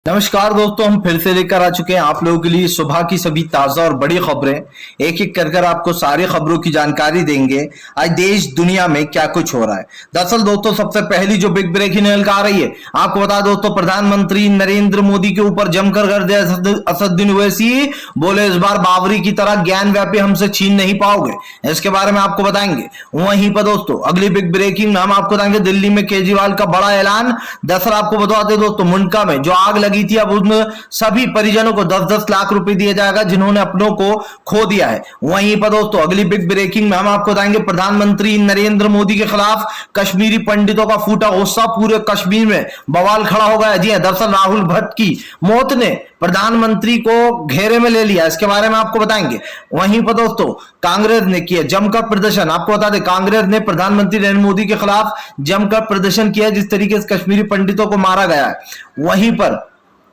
नमस्कार दोस्तों, हम फिर से लेकर आ चुके हैं आप लोगों के लिए सुबह की सभी ताजा और बड़ी खबरें। एक एक कर आपको सारी खबरों की जानकारी देंगे। आज देश दुनिया में क्या कुछ हो रहा है। दरअसल दोस्तों, सबसे पहली जो बिग ब्रेकिंग न्यूज आ रही है, आपको बता दोस्तों, प्रधानमंत्री नरेंद्र मोदी के ऊपर जमकर कर दिया असदुद्दीन ओवैसी। बोले इस बार बाबरी की तरह ज्ञान व्यापी हमसे छीन नहीं पाओगे। इसके बारे में आपको बताएंगे। वहीं पर दोस्तों अगली बिग ब्रेकिंग में हम आपको बताएंगे दिल्ली में केजरीवाल का बड़ा ऐलान। दरअसल आपको बता दें दोस्तों, मुंडका में जो आग लगी थी, अब उन सभी परिजनों को 10-10 लाख रुपए दिया जाएगा जिन्होंने अपनों को खो दिया है। वहीं पर दोस्तों अगली बिग ब्रेकिंग में हम आपको बताएंगे प्रधानमंत्री नरेंद्र मोदी के खिलाफ कश्मीरी पंडितों का फूटा गुस्सा। पूरे कश्मीर में बवाल खड़ा हो गया। जी हां, दरअसल राहुल भट्ट की मौत ने प्रधानमंत्री को घेरे में ले लिया। इसके बारे में आपको बताएंगे। वहीं पर दोस्तों कांग्रेस ने किया जमकर प्रदर्शन। आपको बता दें, कांग्रेस ने प्रधानमंत्री नरेंद्र मोदी के खिलाफ जमकर प्रदर्शन किया जिस तरीके से कश्मीरी पंडितों को मारा गया है। वहीं पर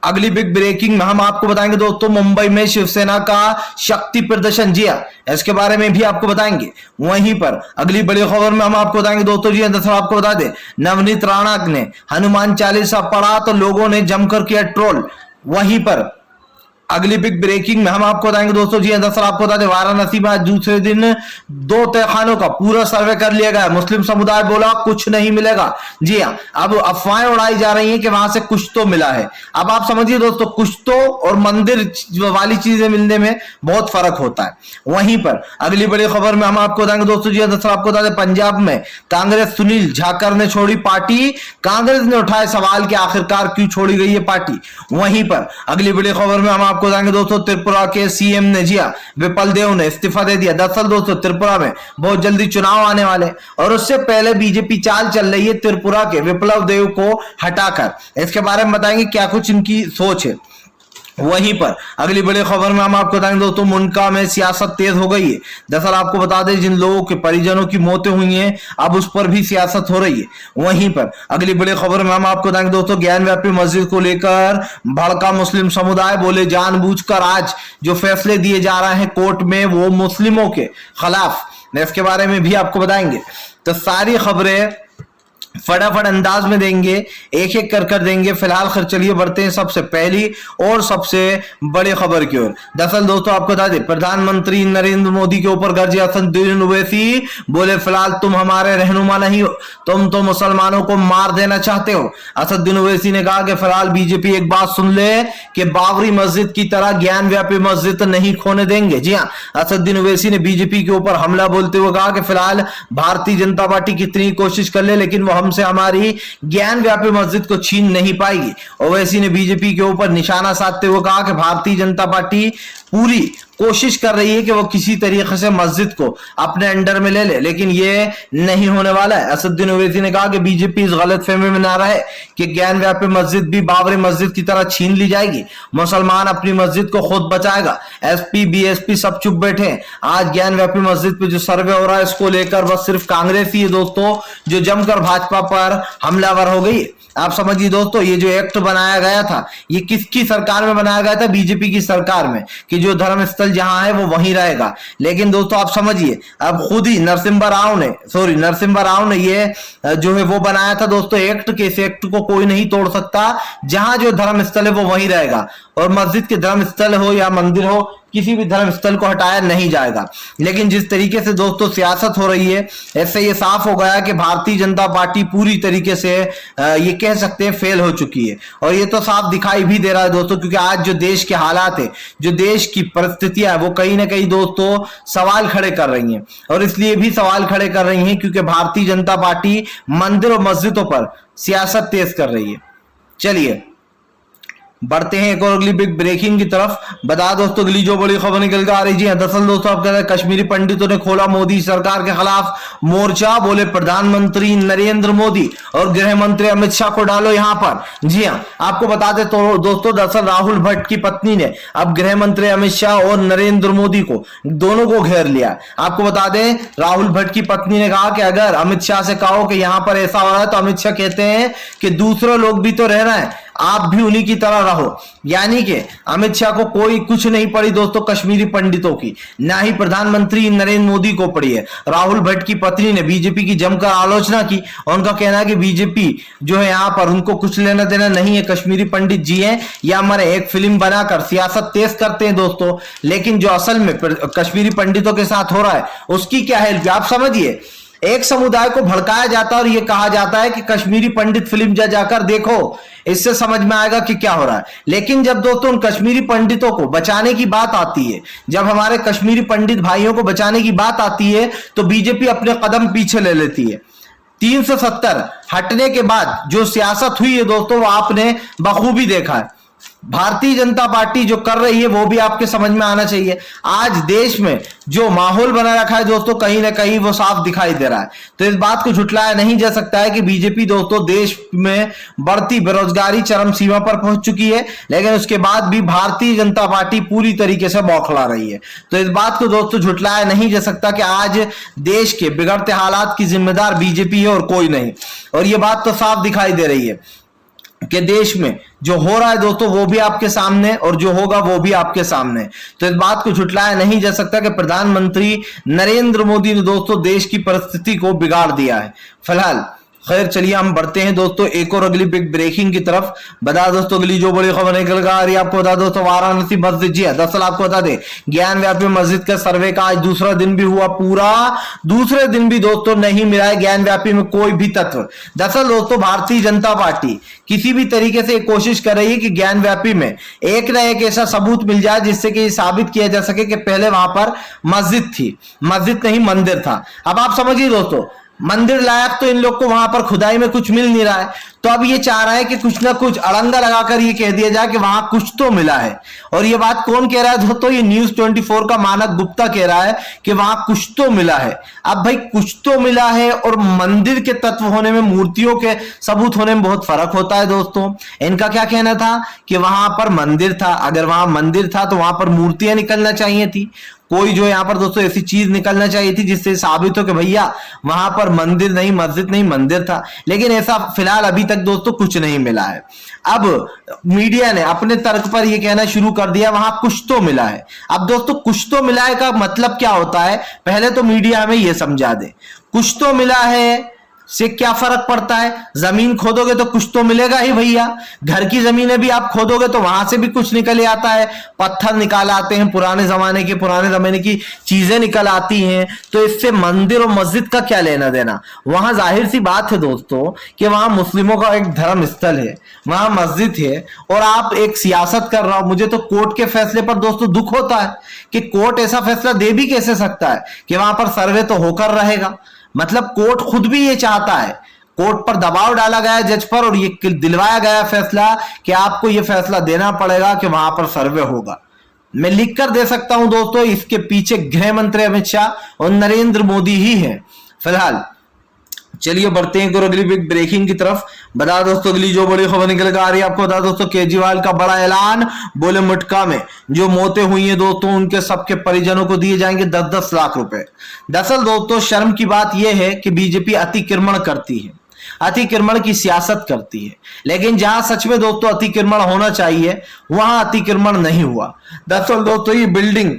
अगली बिग ब्रेकिंग में हम आपको बताएंगे दोस्तों, मुंबई में शिवसेना का शक्ति प्रदर्शन। जी हां, इसके बारे में भी आपको बताएंगे। वहीं पर अगली बड़ी खबर में हम आपको बताएंगे दोस्तों, जी दरअसल आपको बता दें, नवनीत राणा ने हनुमान चालीसा पढ़ा तो लोगों ने जमकर किया ट्रोल। वहीं पर अगली बिग ब्रेकिंग में हम आपको बताएंगे दोस्तों, जी दरअसल आपको बता दें, वाराणसी में आज दूसरे दिन 2 तहखानों का पूरा सर्वे कर लिया गया। मुस्लिम समुदाय बोला कुछ नहीं मिलेगा। जी हाँ, अब अफवाहें उड़ाई जा रही हैं कि वहां से कुछ तो मिला है। अब आप समझिए दोस्तों, कुछ तो और मंदिर वाली चीजें मिलने में बहुत फर्क होता है। वहीं पर अगली बड़ी खबर में हम आपको बताएंगे दोस्तों, जी दरअसल आपको बता दें, पंजाब में कांग्रेस सुनील जाखड़ ने छोड़ी पार्टी। कांग्रेस ने उठाए सवाल कि आखिरकार क्यों छोड़ी गई है पार्टी। वहीं पर अगली बड़ी खबर में हम आपको बताएंगे दोस्तों, त्रिपुरा के सीएम ने जिया विपल देव ने इस्तीफा दे दिया। दरअसल दोस्तों त्रिपुरा में बहुत जल्दी चुनाव आने वाले और उससे पहले बीजेपी चाल चल रही है त्रिपुरा के विप्लव देव को हटाकर। इसके बारे में बताएंगे क्या कुछ इनकी सोच है। वहीं पर अगली बड़ी खबर में हम आपको बताएंगे दोस्तों, मुंडका में सियासत तेज हो गई है। दरअसल आपको बता दें, जिन लोगों के परिजनों की मौतें हुई हैं अब उस पर भी सियासत हो रही है। वहीं पर अगली बड़ी खबर में हम आपको बताएंगे दोस्तों, ज्ञानव्यापी मस्जिद को लेकर भड़का मुस्लिम समुदाय। बोले जानबूझकर आज जो फैसले दिए जा रहे हैं कोर्ट में वो मुस्लिमों के खिलाफ। इसके बारे में भी आपको बताएंगे। तो सारी खबरें फटाफट अंदाज में देंगे, एक एक कर देंगे। फिलहाल खैर चलिए बढ़ते हैं सबसे पहली और सबसे बड़ी खबर की ओर। दरअसल दोस्तों आपको बता दें, प्रधानमंत्री नरेंद्र मोदी के ऊपर गरजे असदुद्दीन ओवैसी। बोले फिलहाल तुम हमारे रहनुमा नहीं हो, तुम तो मुसलमानों को मार देना चाहते हो। असदुद्दीन ओवैसी ने कहा कि फिलहाल बीजेपी एक बात सुन ले कि बाबरी मस्जिद की तरह ज्ञान व्यापी मस्जिद नहीं खोने देंगे। जी हाँ, असदुद्दीन ओवैसी ने बीजेपी के ऊपर हमला बोलते हुए कहा कि फिलहाल भारतीय जनता पार्टी कितनी कोशिश कर ले लेकिन वो हमसे हमारी ज्ञान व्यापी मस्जिद को छीन नहीं पाएगी। ओवैसी ने बीजेपी के ऊपर निशाना साधते हुए कहा कि भारतीय जनता पार्टी पूरी कोशिश कर रही है कि वो किसी तरीके से मस्जिद को अपने अंडर में ले ले, लेकिन ये नहीं होने वाला है। असदुद्दीन ओवैसी ने कहा कि बीजेपी इस गलतफहमी में ना रहे कि ज्ञान व्यापी मस्जिद भी बाबरी मस्जिद की तरह छीन ली जाएगी। मुसलमान अपनी मस्जिद को खुद बचाएगा। एसपी बीएसपी सब चुप बैठे। आज ज्ञान व्यापी मस्जिद पे जो सर्वे हो रहा है इसको लेकर बस सिर्फ कांग्रेस ही है दोस्तों जो जमकर भाजपा पर हमलावर हो गई। आप समझिए दोस्तों, ये जो एक्ट बनाया गया था ये किसकी सरकार में बनाया गया था? बीजेपी की सरकार में, कि जो धर्म स्थल जहां है वो वहीं रहेगा। लेकिन दोस्तों आप समझिए, अब खुद ही नरसिम्हा राव ने ये जो है वो बनाया था दोस्तों एक्ट के। इस एक्ट को कोई नहीं तोड़ सकता। जहां जो धर्म स्थल है वो वहीं रहेगा और मस्जिद के धर्म स्थल हो या मंदिर हो, किसी भी धर्म स्थल को हटाया नहीं जाएगा। लेकिन जिस तरीके से दोस्तों सियासत हो रही है, ऐसे ये साफ हो गया कि भारतीय जनता पार्टी पूरी तरीके से ये कह सकते हैं फेल हो चुकी है। और ये तो साफ दिखाई भी दे रहा है दोस्तों, क्योंकि आज जो देश के हालात है, जो देश की परिस्थितियां है, वो कहीं ना कहीं दोस्तों सवाल खड़े कर रही हैं। और इसलिए भी सवाल खड़े कर रही हैं क्योंकि भारतीय जनता पार्टी मंदिर और मस्जिदों पर सियासत तेज कर रही है। चलिए बढ़ते हैं एक और अगली बिग ब्रेकिंग की तरफ। बता दोस्तों अगली जो बड़ी खबर निकल कर आ रही है, दरअसल दोस्तों आप कह रहे हैं कश्मीरी पंडितों ने खोला मोदी सरकार के खिलाफ मोर्चा। बोले प्रधानमंत्री नरेंद्र मोदी और गृह मंत्री अमित शाह को डालो यहां पर। जी हां, आपको बता दें तो दोस्तों दरअसल राहुल भट्ट की पत्नी ने अब गृह मंत्री अमित शाह और नरेंद्र मोदी को दोनों को घेर लिया। आपको बता दें, राहुल भट्ट की पत्नी ने कहा कि अगर अमित शाह से कहो कि यहां पर ऐसा हो रहा है, तो अमित शाह कहते हैं कि दूसरे लोग भी तो रह रहे हैं, आप भी उन्हीं की तरह रहो। यानी कि अमित शाह को कोई कुछ नहीं पड़ी दोस्तों कश्मीरी पंडितों की, ना ही प्रधानमंत्री नरेंद्र मोदी को पड़ी है। राहुल भट्ट की पत्नी ने बीजेपी की जमकर आलोचना की और उनका कहना है कि बीजेपी जो है यहां पर उनको कुछ लेना देना नहीं है, कश्मीरी पंडित जी हैं या हमारे एक फिल्म बनाकर सियासत तेज करते हैं दोस्तों, लेकिन जो असल में कश्मीरी पंडितों के साथ हो रहा है उसकी क्या हेल्प। आप समझिए, एक समुदाय को भड़काया जाता है और यह कहा जाता है कि कश्मीरी पंडित फिल्म जाकर देखो, इससे समझ में आएगा कि क्या हो रहा है। लेकिन जब दोस्तों उन कश्मीरी पंडितों को बचाने की बात आती है, जब हमारे कश्मीरी पंडित भाइयों को बचाने की बात आती है, तो बीजेपी अपने कदम पीछे ले लेती है। 370 हटने के बाद जो सियासत हुई है दोस्तों, वो आपने बखूबी देखा है। भारतीय जनता पार्टी जो कर रही है वो भी आपके समझ में आना चाहिए। आज देश में जो माहौल बना रखा है दोस्तों, कहीं ना कहीं वो साफ दिखाई दे रहा है। तो इस बात को झुटलाया नहीं जा सकता है कि बीजेपी दोस्तों देश में बढ़ती बेरोजगारी चरम सीमा पर पहुंच चुकी है, लेकिन उसके बाद भी भारतीय जनता पार्टी पूरी तरीके से बौखला रही है। तो इस बात को दोस्तों झुटलाया नहीं जा सकता कि आज देश के बिगड़ते हालात की जिम्मेदार बीजेपी है और कोई नहीं। और ये बात तो साफ दिखाई दे रही है कि देश में जो हो रहा है दोस्तों वो भी आपके सामने और जो होगा वो भी आपके सामने। तो इस बात को झुटलाया नहीं जा सकता कि प्रधानमंत्री नरेंद्र मोदी ने दोस्तों देश की परिस्थिति को बिगाड़ दिया है। फिलहाल खैर चलिए हम बढ़ते हैं दोस्तों एक और अगली बिग ब्रेकिंग की तरफ। बता दोस्तों अगली जो बड़ी खबर निकल कर आ रही है आपको बता दोस्तों, वाराणसी मस्जिद जी है। दरअसल आपको बता दें ज्ञान व्यापी मस्जिद का सर्वे का आज दूसरा दिन भी हुआ पूरा, दूसरे दिन भी दोस्तों नहीं मिला है ज्ञान व्यापी में कोई भी तत्व। दरअसल दोस्तों भारतीय जनता पार्टी किसी भी तरीके से कोशिश कर रही है कि ज्ञान व्यापी में एक ना एक ऐसा सबूत मिल जाए जिससे कि साबित किया जा सके कि पहले वहां पर मस्जिद थी, मस्जिद नहीं मंदिर था। अब आप समझिए दोस्तों, मंदिर लायक तो इन लोग को वहां पर खुदाई में कुछ मिल नहीं रहा है, तो अब ये चाह रहा है कि कुछ ना कुछ अड़ंगा लगाकर ये कह दिया जाए कि वहां कुछ तो मिला है। और ये बात कौन कह रहा है दोस्तों, ये न्यूज़ 24 का मानक गुप्ता कह रहा है कि वहां कुछ तो मिला है। अब भाई कुछ तो मिला है और मंदिर के तत्व होने में, मूर्तियों के सबूत होने में बहुत फर्क होता है दोस्तों। इनका क्या कहना था कि वहां पर मंदिर था, अगर वहां मंदिर था तो वहां पर मूर्तियां निकलना चाहिए थी, कोई जो यहां पर दोस्तों ऐसी चीज निकलना चाहिए थी जिससे साबित हो कि भैया वहां पर मंदिर नहीं, मस्जिद नहीं, मंदिर था। लेकिन ऐसा फिलहाल अभी तक दोस्तों कुछ नहीं मिला है। अब मीडिया ने अपने तर्क पर यह कहना शुरू कर दिया वहां कुछ तो मिला है। अब दोस्तों कुछ तो मिला है का मतलब क्या होता है, पहले तो मीडिया हमें यह समझा दे। कुछ तो मिला है से क्या फर्क पड़ता है, जमीन खोदोगे तो कुछ तो मिलेगा ही भैया। घर की जमीनें भी आप खोदोगे तो वहां से भी कुछ निकल आता है, पत्थर निकाल आते हैं, पुराने जमाने की चीजें निकल आती हैं। तो इससे मंदिर और मस्जिद का क्या लेना देना। वहां जाहिर सी बात है दोस्तों कि वहां मुस्लिमों का एक धर्म स्थल है, वहां मस्जिद है, और आप एक सियासत कर रहा हो। मुझे तो कोर्ट के फैसले पर दोस्तों दुख होता है कि कोर्ट ऐसा फैसला दे भी कैसे सकता है कि वहां पर सर्वे तो होकर रहेगा। मतलब कोर्ट खुद भी ये चाहता है, कोर्ट पर दबाव डाला गया जज पर और ये दिलवाया गया फैसला कि आपको ये फैसला देना पड़ेगा कि वहां पर सर्वे होगा। मैं लिख कर दे सकता हूं दोस्तों, इसके पीछे गृह मंत्री अमित शाह और नरेंद्र मोदी ही हैं। फिलहाल चलिए बढ़ते हैं अगली बिग ब्रेकिंग की तरफ। बता दोस्तों अगली जो बड़ी खबर निकल कर आ रही है आपको बता दोस्तों, केजरीवाल का बड़ा ऐलान, बोले मुटका में जो मौतें हुई हैं दोस्तों उनके सबके परिजनों को दिए जाएंगे 10-10 लाख रुपए। दरअसल दोस्तों शर्म की बात यह है कि बीजेपी अतिक्रमण करती है, अतिक्रमण की सियासत करती है, लेकिन जहां सच में दोस्तों अतिक्रमण होना चाहिए वहां अतिक्रमण नहीं हुआ। दरअसल दोस्तों ये बिल्डिंग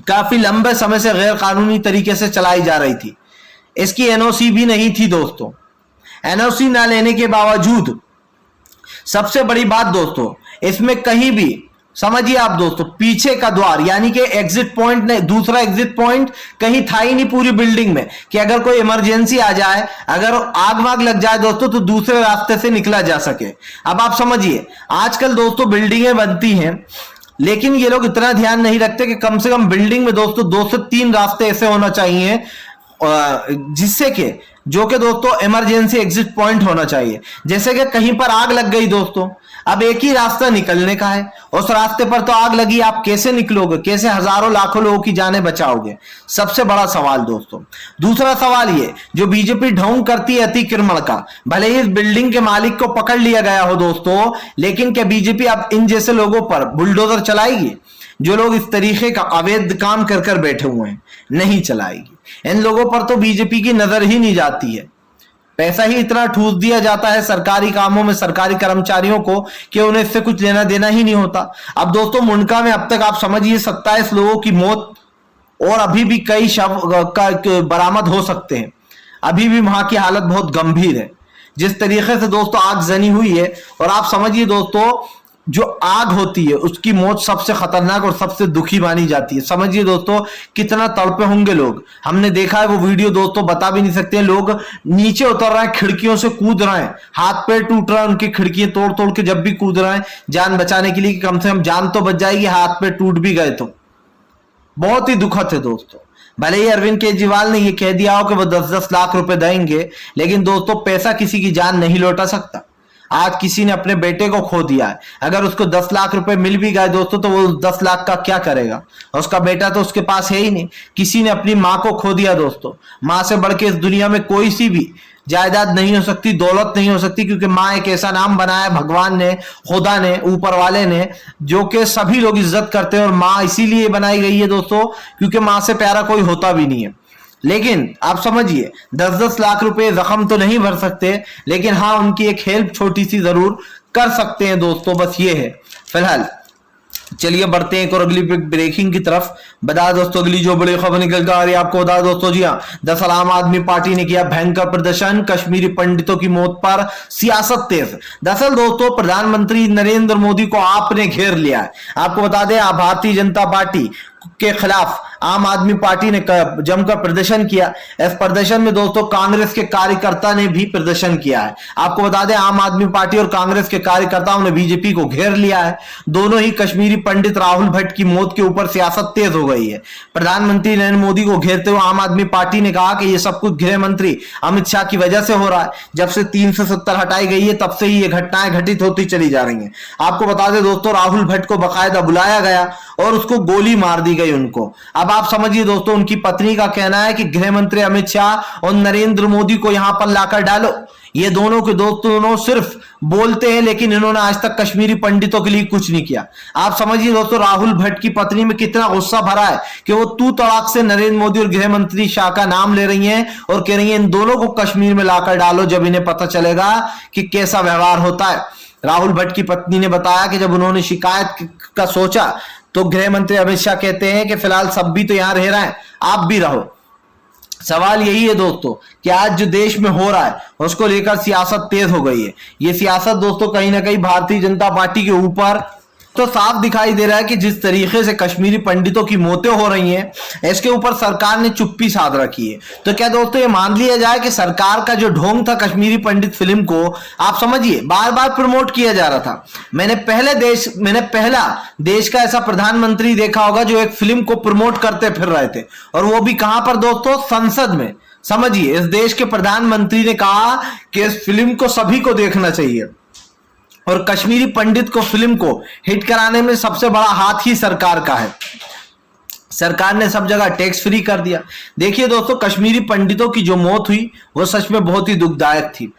काफी लंबे समय से गैर कानूनी तरीके से चलाई जा रही थी, इसकी एनओसी भी नहीं थी दोस्तों। एनओसी ना लेने के बावजूद सबसे बड़ी बात दोस्तों इसमें कहीं भी समझिए आप दोस्तों पीछे का द्वार यानी कि एग्जिट पॉइंट नहीं, दूसरा एग्जिट पॉइंट कहीं था ही नहीं पूरी बिल्डिंग में कि अगर कोई इमरजेंसी आ जाए, अगर आग वाग लग जाए दोस्तों तो दूसरे रास्ते से निकला जा सके। अब आप समझिए आजकल दोस्तों बिल्डिंगें बनती हैं, लेकिन ये लोग इतना ध्यान नहीं रखते कि कम से कम बिल्डिंग में दोस्तों 2 से 3 रास्ते ऐसे होना चाहिए जिससे कि जो कि दोस्तों इमरजेंसी एग्जिट पॉइंट होना चाहिए। जैसे कि कहीं पर आग लग गई दोस्तों, अब एक ही रास्ता निकलने का है, उस रास्ते पर तो आग लगी, आप कैसे निकलोगे, कैसे हजारों लाखों लोगों की जानें बचाओगे, सबसे बड़ा सवाल दोस्तों। दूसरा सवाल ये जो बीजेपी ढोंग करती है अतिक्रमण का, भले ही इस बिल्डिंग के मालिक को पकड़ लिया गया हो दोस्तों, लेकिन क्या बीजेपी अब इन जैसे लोगों पर बुलडोजर चलाएगी जो लोग इस तरीके का अवैध काम कर कर बैठे हुए हैं? नहीं चलाएगी। इन लोगों पर तो बीजेपी की नजर ही नहीं जाती है। पैसा ही इतना ठूस दिया जाता है सरकारी कामों में सरकारी कर्मचारियों को कि उन्हें इससे कुछ लेना देना ही नहीं होता। अब दोस्तों मुंडका में अब तक आप समझिए 27 लोगों की मौत और अभी भी कई शव बरामद हो सकते हैं। अभी भी वहां की हालत बहुत गंभीर है। जिस तरीके से दोस्तों आगजनी हुई है, और आप समझिए दोस्तों जो आग होती है उसकी मौत सबसे खतरनाक और सबसे दुखी मानी जाती है। समझिए दोस्तों कितना तड़पे होंगे लोग। हमने देखा है वो वीडियो दोस्तों, बता भी नहीं सकते हैं। लोग नीचे उतर रहे हैं, खिड़कियों से कूद रहे हैं, हाथ पैर टूट रहा है, उनकी खिड़कियां तोड़ तोड़ के जब भी कूद रहे हैं जान बचाने के लिए कि कम से कम जान तो बच जाएगी, हाथ पैर टूट भी गए तो। बहुत ही दुखद है दोस्तों। भले ही अरविंद केजरीवाल ने यह कह दिया हो कि वो 10-10 लाख रुपए देंगे, लेकिन दोस्तों पैसा किसी की जान नहीं लौटा सकता। आज किसी ने अपने बेटे को खो दिया है, अगर उसको 10 लाख रुपए मिल भी गए दोस्तों तो वो 10 लाख का क्या करेगा? उसका बेटा तो उसके पास है ही नहीं। किसी ने अपनी माँ को खो दिया दोस्तों। माँ से बढ़ के इस दुनिया में कोई सी भी जायदाद नहीं हो सकती, दौलत नहीं हो सकती, क्योंकि माँ एक ऐसा नाम बनाया भगवान ने, खुदा ने, ऊपर वाले ने, जो कि सभी लोग इज्जत करते हैं। और माँ इसीलिए बनाई गई है दोस्तों क्योंकि माँ से प्यारा कोई होता भी नहीं है। लेकिन आप समझिए 10-10 लाख रुपए जख्म तो नहीं भर सकते, लेकिन हाँ उनकी एक हेल्प छोटी सी जरूर कर सकते हैं दोस्तों, बस ये है। फिलहाल चलिए बढ़ते हैं एक और अगली ब्रेकिंग की तरफ। बता दोस्तों अगली जो बड़ी खबर निकल कर आ रही है आपको बता दोस्तों, जी हाँ, दरअसल आम आदमी पार्टी ने किया भयंकर प्रदर्शन, कश्मीरी पंडितों की मौत पर सियासत तेज। दरअसल दोस्तों प्रधानमंत्री नरेंद्र मोदी को आपने घेर लिया है। आपको बता दें भारतीय जनता पार्टी के खिलाफ आम आदमी पार्टी ने जमकर प्रदर्शन किया। इस प्रदर्शन में दोस्तों कांग्रेस के कार्यकर्ता ने भी प्रदर्शन किया है। आपको बता दें आम आदमी पार्टी और कांग्रेस के कार्यकर्ताओं ने बीजेपी को घेर लिया है। दोनों ही कश्मीरी पंडित राहुल भट्ट की मौत के ऊपर सियासत तेज हो गई है। प्रधानमंत्री नरेंद्र मोदी को घेरते हुए आम आदमी पार्टी ने कहा कि यह सब कुछ गृह मंत्री अमित शाह की वजह से हो रहा है। जब से 370 हटाई गई है तब से ही ये घटनाएं घटित होती चली जा रही हैं। आपको बता दें दोस्तों राहुल भट्ट को बाकायदा बुलाया गया और उसको गोली मार दी गई उनको। अब आप समझिए दोस्तों उनकी पत्नी का कहना है कि गृह मंत्री अमित शाह और नरेंद्र मोदी को यहां पर लाकर डालो। ये दोनों के दोस्तों सिर्फ बोलते हैं, लेकिन इन्होंने आज तक कश्मीरी पंडितों के लिए कुछ नहीं किया। आप समझिए दोस्तों राहुल भट्ट की पत्नी में कितना गुस्सा भरा है कि वो तू तड़ाक से नरेंद्र मोदी और गृह मंत्री शाह का नाम ले रही हैं और कह रही हैं इन दोनों को कश्मीर में लाकर डालो, जब इन्हें पता चलेगा कि कैसा व्यवहार होता है। राहुल भट्ट की पत्नी ने बताया कि जब उन्होंने शिकायत का सोचा तो गृह मंत्री अमित शाह कहते हैं कि फिलहाल सब भी तो यहां रह रहे हैं, आप भी रहो। सवाल यही है दोस्तों कि आज जो देश में हो रहा है उसको लेकर सियासत तेज हो गई है। ये सियासत दोस्तों कहीं ना कहीं भारतीय जनता पार्टी के ऊपर तो साफ दिखाई दे रहा है कि जिस तरीके से कश्मीरी पंडितों की मौतें हो रही हैं इसके ऊपर सरकार ने चुप्पी साध रखी है। तो क्या दोस्तों ये मान लिया जाए कि सरकार का जो ढोंग था कश्मीरी पंडित फिल्म को आप समझिए बार बार प्रमोट किया जा रहा था। मैंने पहला देश का ऐसा प्रधानमंत्री देखा होगा जो एक फिल्म को प्रमोट करते फिर रहे थे, और वो भी कहां पर दोस्तों, संसद में। समझिए इस देश के प्रधानमंत्री ने कहा कि इस फिल्म को सभी को देखना चाहिए, और कश्मीरी पंडित को फिल्म को हिट कराने में सबसे बड़ा हाथ ही सरकार का है। सरकार ने सब जगह टैक्स फ्री कर दिया। देखिए दोस्तों कश्मीरी पंडितों की जो मौत हुई वो सच में बहुत ही दुखदायक थी।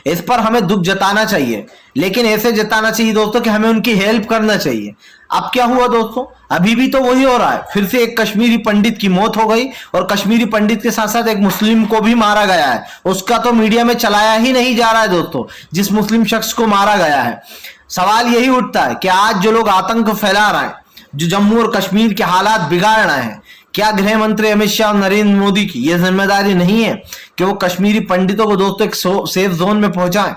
इस पर हमें दुख जताना चाहिए, लेकिन ऐसे जताना चाहिए दोस्तों कि हमें उनकी हेल्प करना चाहिए। अब क्या हुआ दोस्तों, अभी भी तो वही हो रहा है। फिर से एक कश्मीरी पंडित की मौत हो गई, और कश्मीरी पंडित के साथ साथ एक मुस्लिम को भी मारा गया है। उसका तो मीडिया में चलाया ही नहीं जा रहा है दोस्तों, जिस मुस्लिम शख्स को मारा गया है। सवाल यही उठता है कि आज जो लोग आतंक फैला रहे हैं, जो जम्मू और कश्मीर के हालात बिगाड़ रहे हैं, क्या गृह मंत्री अमित शाह और नरेंद्र मोदी की यह जिम्मेदारी नहीं है कि वो कश्मीरी पंडितों को दोस्तों एक सेफ जोन में पहुंचाएं?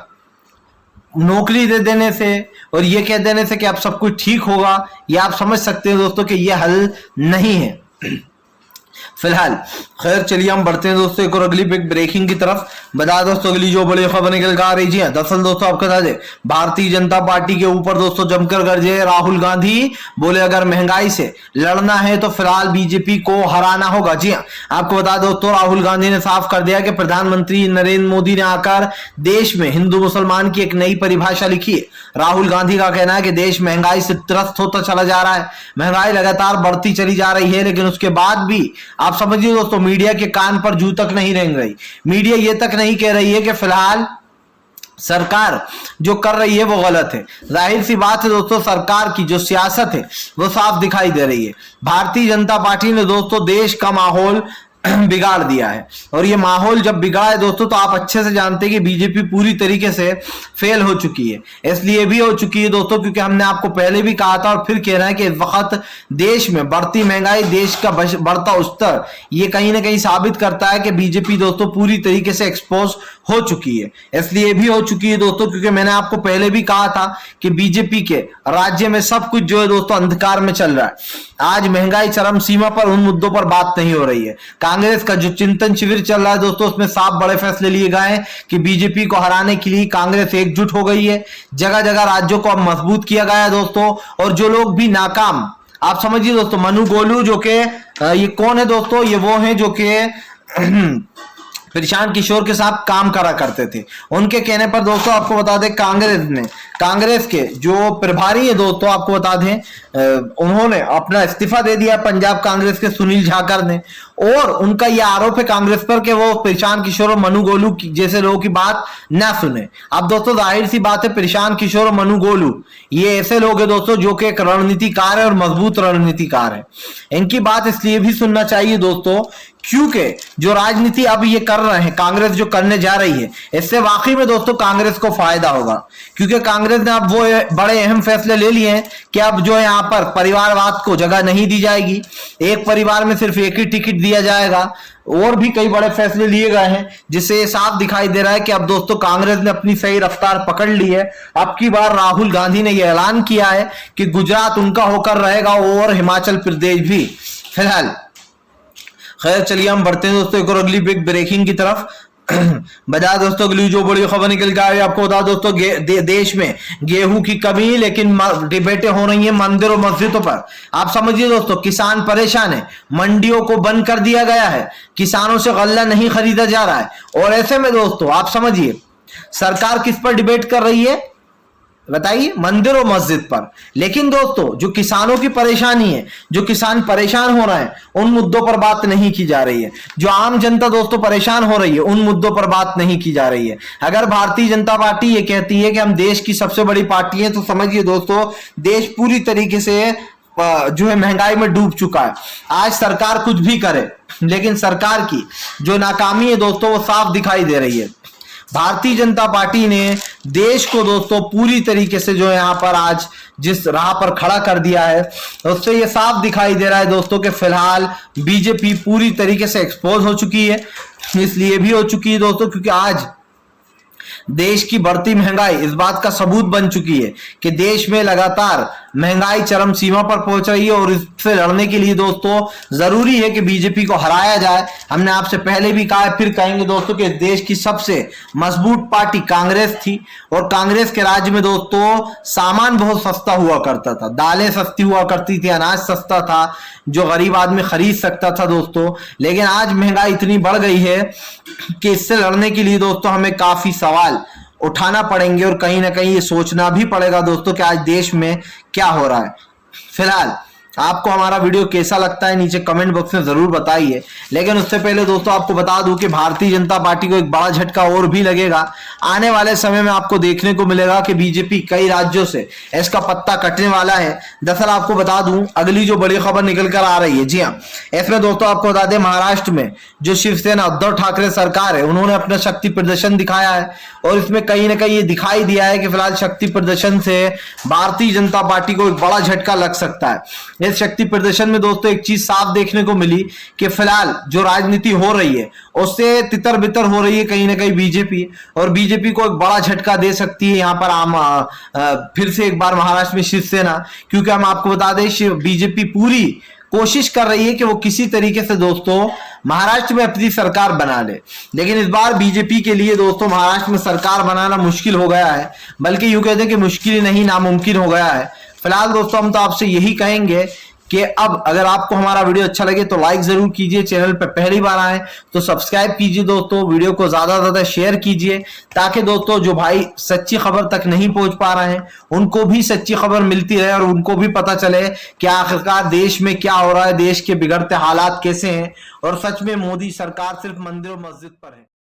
नौकरी दे देने से और ये कह देने से कि अब सब कुछ ठीक होगा, ये आप समझ सकते हैं दोस्तों कि ये हल नहीं है। फिलहाल खैर चलिए हम बढ़ते हैं दोस्तों एक और अगली बिग ब्रेकिंग की तरफ। बता दोस्तों अगली जो बड़ी खबर निकल कर आ रही है, दरअसल दोस्तों आपको बता दें भारतीय जनता पार्टी के ऊपर दोस्तों जमकर गरजे राहुल गांधी। बोले अगर महंगाई से लड़ना है तो फिलहाल बीजेपी को हराना होगा। जी हाँ, आपको बता दोस्तों राहुल गांधी ने साफ कर दिया कि प्रधानमंत्री नरेंद्र मोदी ने आकर देश में हिंदू मुसलमान की एक नई परिभाषा लिखी है। राहुल गांधी का कहना है कि देश महंगाई से त्रस्त होता चला जा रहा है, महंगाई लगातार बढ़ती चली जा रही है, लेकिन उसके बाद भी आप समझिए दोस्तों मीडिया के कान पर जू तक नहीं रेंग रही। मीडिया ये तक नहीं कह रही है कि फिलहाल सरकार जो कर रही है वो गलत है। जाहिर सी बात है दोस्तों सरकार की जो सियासत है वो साफ दिखाई दे रही है। भारतीय जनता पार्टी ने दोस्तों देश का माहौल बिगाड़ दिया है। और ये माहौल जब बिगड़ा है दोस्तों, तो आप अच्छे से जानते हैं कि बीजेपी पूरी तरीके से फेल हो चुकी है। इसलिए भी हो चुकी है दोस्तों क्योंकि हमने आपको पहले भी कहा था और फिर कह रहे हैं कि इस वक्त देश में बढ़ती महंगाई, देश का बढ़ता स्तर, ये कहीं ना कहीं साबित करता है कि बीजेपी दोस्तों पूरी तरीके से एक्सपोज हो चुकी है। इसलिए भी हो चुकी है दोस्तों क्योंकि मैंने आपको पहले भी कहा था कि बीजेपी के राज्य में सब कुछ जो है दोस्तों अंधकार में चल रहा है। आज महंगाई चरम सीमा पर, उन मुद्दों पर बात नहीं हो रही है। कांग्रेस का जो चिंतन शिविर चल रहा है दोस्तों, उसमें साफ बड़े फैसले लिए गए हैं कि बीजेपी को हराने के लिए कांग्रेस एकजुट हो गई है। जगह जगह राज्यों को अब मजबूत किया गया है दोस्तों। और जो लोग भी नाकाम, आप समझिए दोस्तों, मनु गोलू जो के ये कौन है दोस्तों, ये वो है जो के प्रशांत किशोर के साथ काम करा करते थे। उनके कहने पर दोस्तों आपको बता दें, कांग्रेस के जो प्रभारी है दोस्तों, आपको बता दें उन्होंने अपना इस्तीफा दे दिया पंजाब कांग्रेस के सुनील झाकर ने। और उनका यह आरोप है कांग्रेस पर कि वो प्रशांत किशोर और मनु गोलू जैसे लोगों की बात ना सुने। अब दोस्तों जाहिर सी बात है, प्रशांत किशोर और मनु गोलू ये ऐसे लोग हैं दोस्तों जो कि एक रणनीतिकार है और मजबूत रणनीतिकार है। इनकी बात इसलिए भी सुनना चाहिए दोस्तों क्योंकि जो राजनीति अब ये कर रहे हैं, कांग्रेस जो करने जा रही है, इससे वाकई में दोस्तों कांग्रेस को फायदा होगा। क्योंकि कांग्रेस ने अब वो बड़े अहम फैसले ले लिए हैं कि अब जो है यहाँ पर परिवारवाद को जगह नहीं दी जाएगी, एक परिवार में सिर्फ एक ही टिकट दिया जाएगा। और भी कई बड़े फैसले लिए गए हैं जिससे ये साफ दिखाई दे रहा है कि अब दोस्तों कांग्रेस ने अपनी सही रफ्तार पकड़ ली है। अब की बार राहुल गांधी ने यह ऐलान किया है कि गुजरात उनका होकर रहेगा और हिमाचल प्रदेश भी। फिलहाल खैर चलिए हम बढ़ते हैं दोस्तों एक और अगली बिग ब्रेकिंग की तरफ। बता दोस्तों अगली जो बड़ी खबर निकल के आई आपको बता दोस्तों, देश में गेहूं की कमी, लेकिन डिबेटें हो रही हैं मंदिर और मस्जिदों पर। आप समझिए दोस्तों, किसान परेशान है, मंडियों को बंद कर दिया गया है, किसानों से गल्ला नहीं खरीदा जा रहा है। और ऐसे में दोस्तों आप समझिए सरकार किस पर डिबेट कर रही है, बताइए, मंदिर और मस्जिद पर। लेकिन दोस्तों जो किसानों की परेशानी है, जो किसान परेशान हो रहे हैं, उन मुद्दों पर बात नहीं की जा रही है। जो आम जनता दोस्तों परेशान हो रही है, उन मुद्दों पर बात नहीं की जा रही है। अगर भारतीय जनता पार्टी ये कहती है कि हम देश की सबसे बड़ी पार्टी है, तो समझिए दोस्तों देश पूरी तरीके से जो है महंगाई में डूब चुका है। आज सरकार कुछ भी करे, लेकिन सरकार की जो नाकामी है दोस्तों वो साफ दिखाई दे रही है। भारतीय जनता पार्टी ने देश को दोस्तों पूरी तरीके से जो है यहाँ पर आज जिस राह पर खड़ा कर दिया है, उससे ये साफ दिखाई दे रहा है दोस्तों कि फिलहाल बीजेपी पूरी तरीके से एक्सपोज हो चुकी है। इसलिए भी हो चुकी है दोस्तों क्योंकि आज देश की बढ़ती महंगाई इस बात का सबूत बन चुकी है कि देश में लगातार महंगाई चरम सीमा पर पहुंच रही है। और इससे लड़ने के लिए दोस्तों जरूरी है कि बीजेपी को हराया जाए। हमने आपसे पहले भी कहा, फिर कहेंगे दोस्तों कि देश की सबसे मजबूत पार्टी कांग्रेस थी। और कांग्रेस के राज्य में दोस्तों सामान बहुत सस्ता हुआ करता था, दालें सस्ती हुआ करती थी, अनाज सस्ता था जो गरीब आदमी खरीद सकता था दोस्तों। लेकिन आज महंगाई इतनी बढ़ गई है कि इससे लड़ने के लिए दोस्तों हमें काफी सवाल उठाना पड़ेंगे और कहीं ना कहीं ये सोचना भी पड़ेगा दोस्तों कि आज देश में क्या हो रहा है। फिलहाल आपको हमारा वीडियो कैसा लगता है नीचे कमेंट बॉक्स में जरूर बताइए। लेकिन उससे पहले दोस्तों आपको बता दूं कि भारतीय जनता पार्टी को एक बड़ा झटका और भी लगेगा। आने वाले समय में आपको देखने को मिलेगा कि बीजेपी कई राज्यों से इसका पत्ता कटने वाला है। दरअसल आपको बता दूं अगली जो बड़ी खबर निकल कर आ रही है, जी हाँ, इसमें दोस्तों आपको बता दें महाराष्ट्र में जो शिवसेना उद्धव ठाकरे सरकार है, उन्होंने अपना शक्ति प्रदर्शन दिखाया है। और इसमें कहीं ना कहीं ये दिखाई दिया है कि फिलहाल शक्ति प्रदर्शन से भारतीय जनता पार्टी को एक बड़ा झटका लग सकता है। इस शक्ति प्रदर्शन में दोस्तों एक चीज साफ देखने को मिली कि फिलहाल जो राजनीति हो रही है उससे तितर बितर हो रही है कहीं ना कहीं बीजेपी। और बीजेपी को एक बड़ा झटका दे सकती है यहाँ पर फिर से एक बार महाराष्ट्र में शिवसेना। क्योंकि हम आपको बता दें बीजेपी पूरी कोशिश कर रही है कि वो किसी तरीके से दोस्तों महाराष्ट्र में अपनी सरकार बना ले। लेकिन इस बार बीजेपी के लिए दोस्तों महाराष्ट्र में सरकार बनाना मुश्किल हो गया है, बल्कि यूं कहते हैं कि मुश्किल नहीं नामुमकिन हो गया है। फिलहाल दोस्तों हम तो आपसे यही कहेंगे कि अब अगर आपको हमारा वीडियो अच्छा लगे तो लाइक जरूर कीजिए, चैनल पर पहली बार आए तो सब्सक्राइब कीजिए दोस्तों, वीडियो को ज्यादा से ज्यादा शेयर कीजिए ताकि दोस्तों जो भाई सच्ची खबर तक नहीं पहुंच पा रहे हैं उनको भी सच्ची खबर मिलती रहे और उनको भी पता चले कि आखिरकार देश में क्या हो रहा है, देश के बिगड़ते हालात कैसे हैं और सच में मोदी सरकार सिर्फ मंदिर और मस्जिद पर है।